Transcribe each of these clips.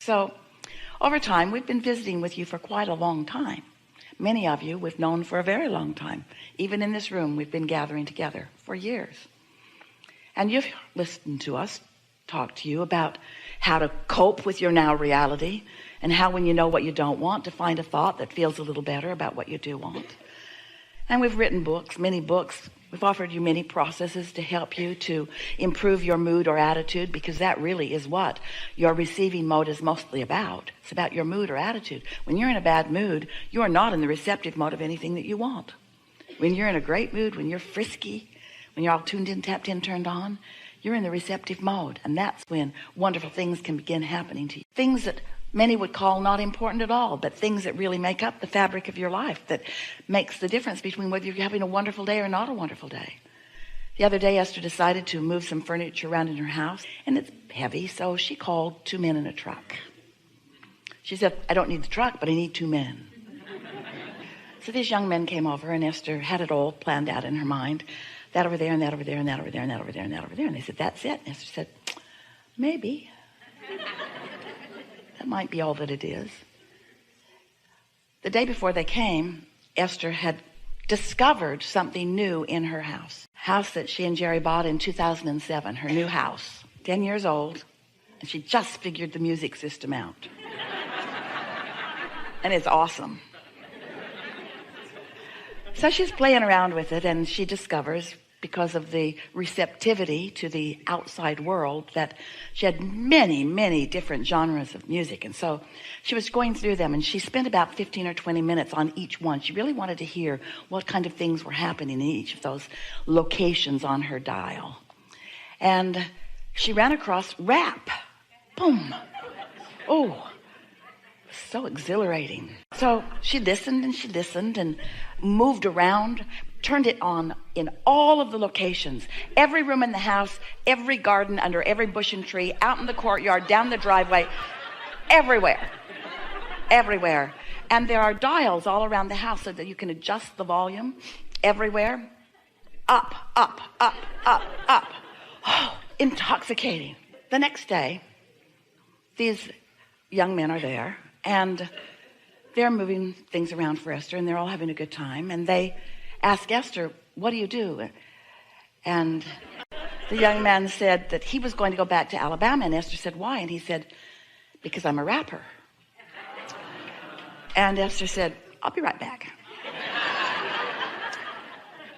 So over time, we've been visiting with you for quite a long time. Many of you we've known for a very long time. Even in this room, we've been gathering together for years. And you've listened to us talk to you about how to cope with your now reality, and how, when you know what you don't want, to find a thought that feels a little better about what you do want. And we've written books, many books. We've offered you many processes to help you to improve your mood or attitude, because that really is what your receiving mode is mostly about. It's about your mood or attitude. When you're in a bad mood, you are not in the receptive mode of anything that you want. When you're in a great mood, when you're frisky, when you're all tuned in, tapped in, turned on, you're in the receptive mode. And that's when wonderful things can begin happening to you. Things that many would call not important at all, but things that really make up the fabric of your life, that makes the difference between whether you're having a wonderful day or not a wonderful day. The other day, Esther decided to move some furniture around in her house, and it's heavy, so she called 2 men in a truck. She said, I don't need the truck, but I need 2 men. So these young men came over, and Esther had it all planned out in her mind. That over there, and that over there, and that over there, and that over there, and that over there. And they said, that's it. And Esther said, maybe. That might be all that it is. The day before they came, Esther had discovered something new in her house that she and Jerry bought in 2007, her new house, 10 years old, and she just figured the music system out. And it's awesome. So she's playing around with it, and she discovers, because of the receptivity to the outside world, that she had many, many different genres of music. And so she was going through them, and she spent about 15 or 20 minutes on each one. She really wanted to hear what kind of things were happening in each of those locations on her dial. And she ran across rap. Boom. Oh, so exhilarating. So she listened and moved around, turned it on in all of the locations, every room in the house, every garden, under every bush and tree, out in the courtyard, down the driveway, everywhere. And there are dials all around the house so that you can adjust the volume everywhere. Up. Oh, intoxicating. The next day, these young men are there, and they're moving things around for Esther, and they're all having a good time. And they ask Esther, what do you do? And the young man said that he was going to go back to Alabama. And Esther said, why? And he said, because I'm a rapper. And Esther said, I'll be right back.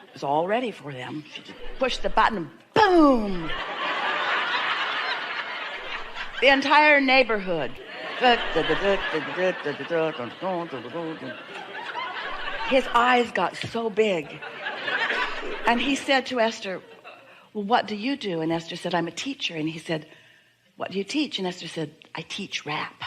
It was all ready for them. She just pushed the button, boom. The entire neighborhood. His eyes got so big. And he said to Esther, well, what do you do? And Esther said, I'm a teacher. And he said, what do you teach? And Esther said, I teach rap.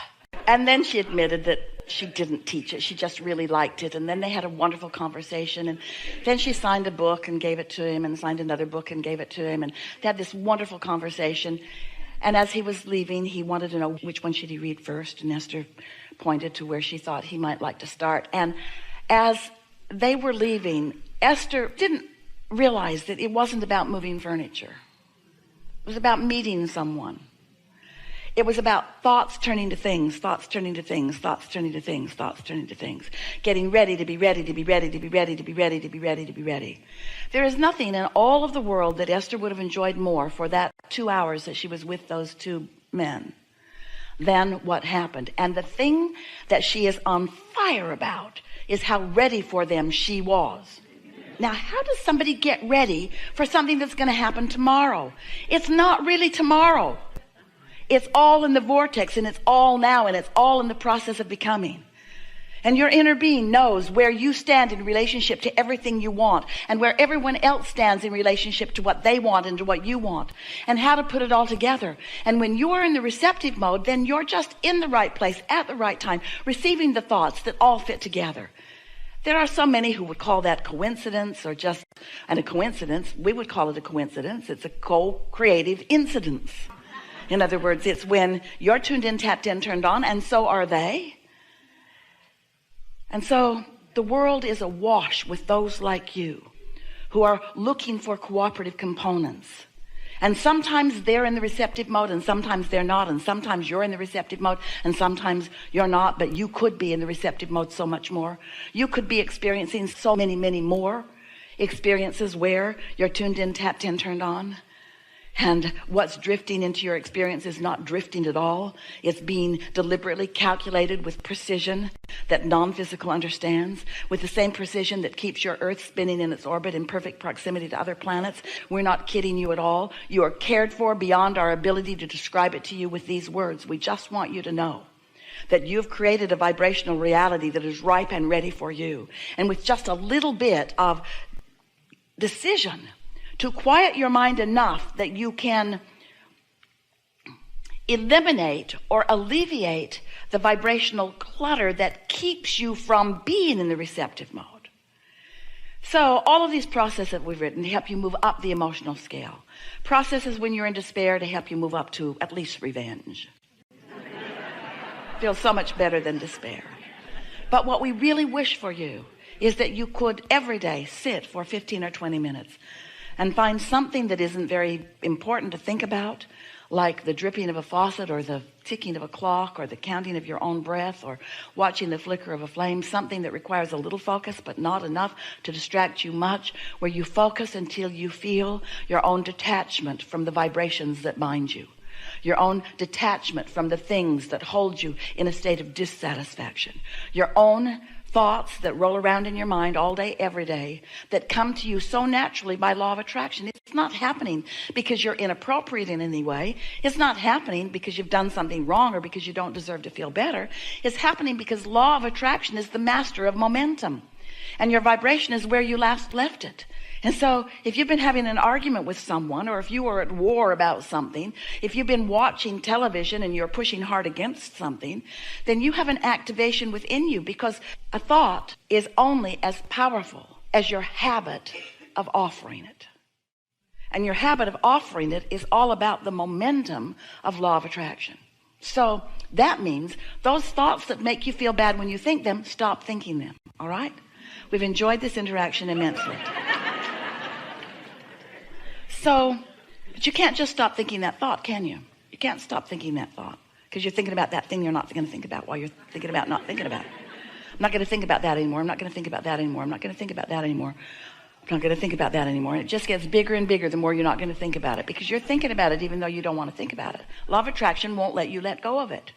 And then she admitted that she didn't teach it. She just really liked it. And then they had a wonderful conversation. And then she signed a book and gave it to him, and signed another book and gave it to him. And they had this wonderful conversation. And as he was leaving, he wanted to know which one should he read first. And Esther pointed to where she thought he might like to start. And as they were leaving, Esther didn't realize that it wasn't about moving furniture. It was about meeting someone. It was about thoughts turning to things, thoughts turning to things, thoughts turning to things, thoughts turning to things. Getting ready to be ready, to be ready, to be ready, to be ready, to be ready, to be ready. There is nothing in all of the world that Esther would have enjoyed more for that 2 hours that she was with those 2 men than what happened. And the thing that she is on fire about is how ready for them she was. Now, how does somebody get ready for something that's going to happen tomorrow? It's not really tomorrow. It's all in the vortex, and it's all now, and it's all in the process of becoming. And your inner being knows where you stand in relationship to everything you want, and where everyone else stands in relationship to what they want and to what you want, and how to put it all together. And when you are in the receptive mode, then you're just in the right place at the right time, receiving the thoughts that all fit together. There are so many who would call that coincidence, or just, and a coincidence, we would call it a coincidence. It's a co-creative incidence. In other words, it's when you're tuned in, tapped in, turned on, and so are they. And so the world is awash with those like you who are looking for cooperative components. And sometimes they're in the receptive mode and sometimes they're not. And sometimes you're in the receptive mode and sometimes you're not. But you could be in the receptive mode so much more. You could be experiencing so many, many more experiences where you're tuned in, tapped in, turned on. And what's drifting into your experience is not drifting at all. It's being deliberately calculated with precision that non-physical understands, with the same precision that keeps your earth spinning in its orbit in perfect proximity to other planets. We're not kidding you at all. You are cared for beyond our ability to describe it to you with these words. We just want you to know that you've created a vibrational reality that is ripe and ready for you. And with just a little bit of decision to quiet your mind enough that you can eliminate or alleviate the vibrational clutter that keeps you from being in the receptive mode. So all of these processes that we've written to help you move up the emotional scale. Processes when you're in despair to help you move up to at least revenge. Feels so much better than despair. But what we really wish for you is that you could every day sit for 15 or 20 minutes and find something that isn't very important to think about, like the dripping of a faucet or the ticking of a clock or the counting of your own breath or watching the flicker of a flame, something that requires a little focus but not enough to distract you much, where you focus until you feel your own detachment from the vibrations that bind you, your own detachment from the things that hold you in a state of dissatisfaction, your own thoughts that roll around in your mind all day, every day, that come to you so naturally by law of attraction. It's not happening because you're inappropriate in any way. It's not happening because you've done something wrong or because you don't deserve to feel better. It's happening because law of attraction is the master of momentum, and your vibration is where you last left it. And so if you've been having an argument with someone, or if you were at war about something, if you've been watching television and you're pushing hard against something, then you have an activation within you, because a thought is only as powerful as your habit of offering it. And your habit of offering it is all about the momentum of law of attraction. So that means those thoughts that make you feel bad when you think them, stop thinking them. All right? We've enjoyed this interaction immensely. So, but you can't just stop thinking that thought, can you? You can't stop thinking that thought because you're thinking about that thing you're not going to think about while you're thinking about not thinking about it. I'm not going to think about that anymore. I'm not going to think about that anymore. I'm not going to think about that anymore. I'm not going to think about that anymore. And it just gets bigger and bigger the more you're not going to think about it, because you're thinking about it even though you don't want to think about it. Law of attraction won't let you let go of it.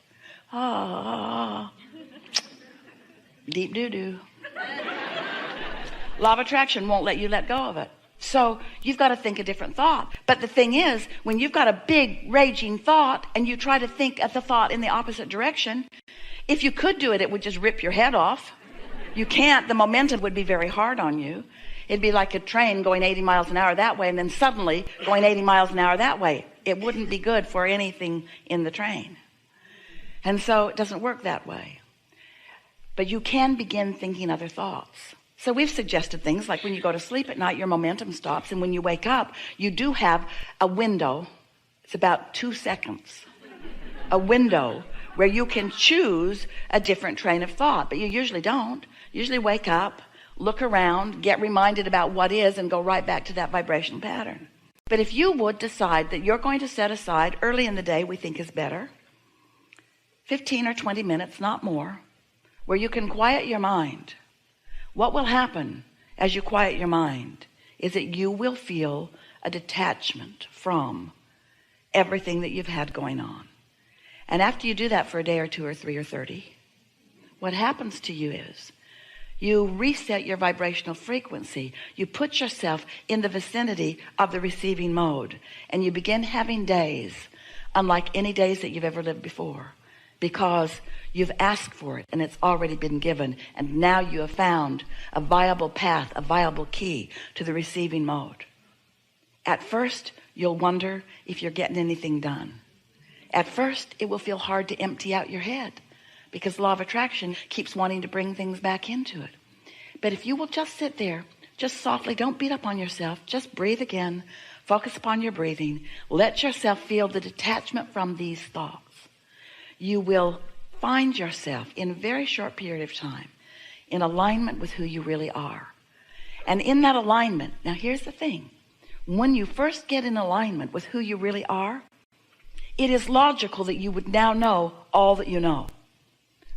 Deep doo-doo. Law of attraction won't let you let go of it. So you've got to think a different thought. But the thing is, when you've got a big raging thought and you try to think of the thought in the opposite direction, if you could do it, it would just rip your head off. You can't. The momentum would be very hard on you. It'd be like a train going 80 miles an hour that way and then suddenly going 80 miles an hour that way. It wouldn't be good for anything in the train. And so it doesn't work that way. But you can begin thinking other thoughts. So we've suggested things like when you go to sleep at night, your momentum stops. And when you wake up, you do have a window. It's about 2 seconds. A window where you can choose a different train of thought. But you usually don't. You usually wake up, look around, get reminded about what is, and go right back to that vibrational pattern. But if you would decide that you're going to set aside early in the day, we think is better, 15 or 20 minutes, not more, where you can quiet your mind. What will happen as you quiet your mind is that you will feel a detachment from everything that you've had going on. And after you do that for a day or 2 or 3 or 30, what happens to you is you reset your vibrational frequency. You put yourself in the vicinity of the receiving mode, and you begin having days unlike any days that you've ever lived before, because you've asked for it and it's already been given, and now you have found a viable path, a viable key to the receiving mode. At first, you'll wonder if you're getting anything done. At first, it will feel hard to empty out your head, because law of attraction keeps wanting to bring things back into it. But if you will just sit there, just softly, don't beat up on yourself, just breathe again, focus upon your breathing, let yourself feel the detachment from these thoughts. You will find yourself in a very short period of time in alignment with who you really are. And in that alignment, now here's the thing, when you first get in alignment with who you really are, it is logical that you would now know all that you know.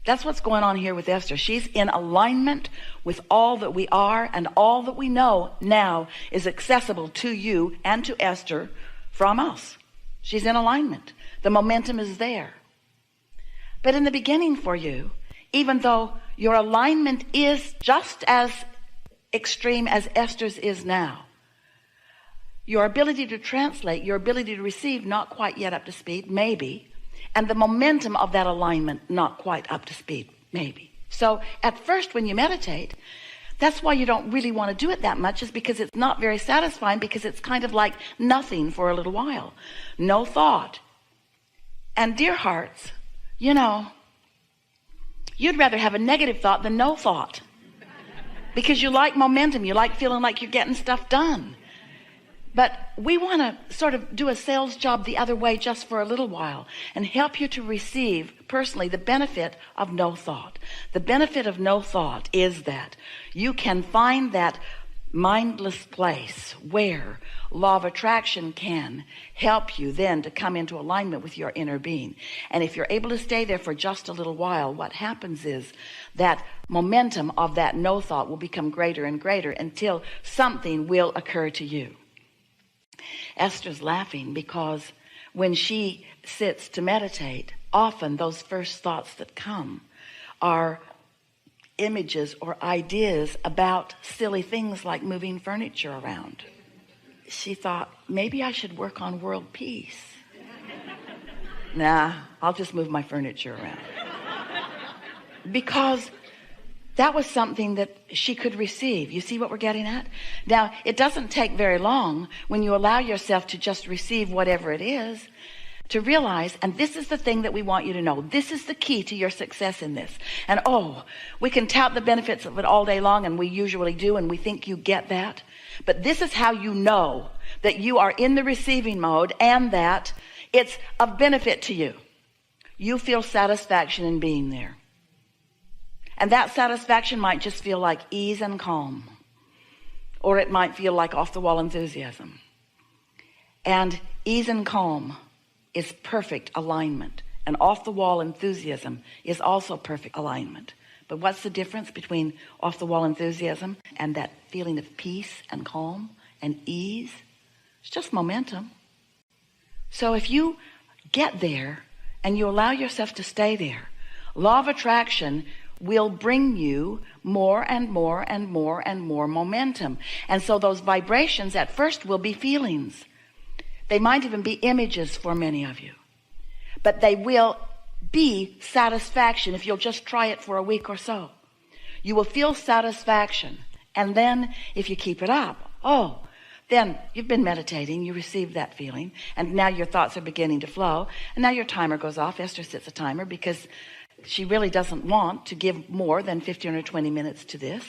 That's what's going on here with Esther. She's in alignment with all that we are, and all that we know now is accessible to you and to Esther from us. She's in alignment. The momentum is there. But in the beginning for you, even though your alignment is just as extreme as Esther's is now, your ability to translate, your ability to receive, not quite yet up to speed, maybe, and the momentum of that alignment not quite up to speed, maybe. So at first when you meditate, that's why you don't really want to do it that much, is because it's not very satisfying, because it's kind of like nothing for a little while. No thought. And dear hearts, you know, you'd rather have a negative thought than no thought, because you like momentum. You like feeling like you're getting stuff done. But we want to sort of do a sales job the other way just for a little while and help you to receive personally the benefit of no thought. The benefit of no thought is that you can find that mindless place where law of attraction can help you then to come into alignment with your inner being. And if you're able to stay there for just a little while, what happens is that momentum of that no thought will become greater and greater until something will occur to you. Esther's laughing because when she sits to meditate, often those first thoughts that come are images or ideas about silly things like moving furniture around. She thought, maybe I should work on world peace. Nah, I'll just move my furniture around. Because that was something that she could receive. You see what we're getting at? Now, it doesn't take very long when you allow yourself to just receive whatever it is to realize, and this is the thing that we want you to know, this is the key to your success in this. And we can tout the benefits of it all day long, and we usually do, and we think you get that. But this is how you know that you are in the receiving mode and that it's of benefit to you. You feel satisfaction in being there. And that satisfaction might just feel like ease and calm, or it might feel like off-the-wall enthusiasm. And ease and calm is perfect alignment, and off-the-wall enthusiasm is also perfect alignment. But what's the difference between off-the-wall enthusiasm and that feeling of peace and calm and ease? It's just momentum. So if you get there and you allow yourself to stay there, law of attraction will bring you more and more and more and more momentum. And so those vibrations at first will be feelings. They might even be images for many of you. But they will be satisfaction if you'll just try it for a week or so. You will feel satisfaction. And then if you keep it up, then you've been meditating, you received that feeling, and now your thoughts are beginning to flow, and now your timer goes off. Esther sets a timer because she really doesn't want to give more than 15 or 20 minutes to this.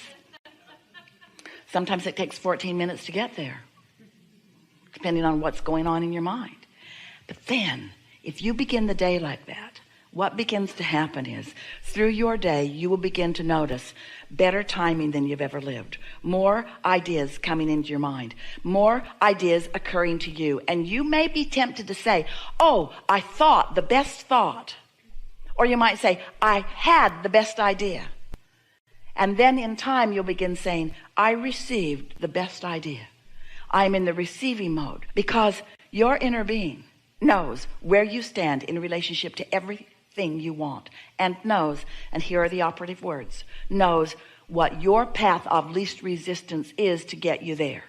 Sometimes it takes 14 minutes to get there, depending on what's going on in your mind. But then, if you begin the day like that, what begins to happen is, through your day, you will begin to notice better timing than you've ever lived. More ideas coming into your mind. More ideas occurring to you. And you may be tempted to say, I thought the best thought. Or you might say, I had the best idea. And then in time, you'll begin saying, I received the best idea. I'm in the receiving mode, because your inner being knows where you stand in relationship to everything you want, and knows, and here are the operative words, knows what your path of least resistance is to get you there.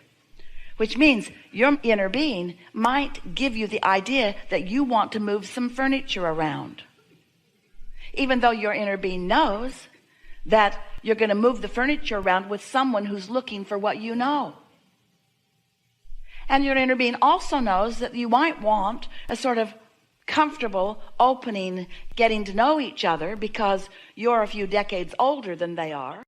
Which means your inner being might give you the idea that you want to move some furniture around, even though your inner being knows that you're going to move the furniture around with someone who's looking for what you know. And your inner being also knows that you might want a sort of comfortable opening, getting to know each other, because you're a few decades older than they are.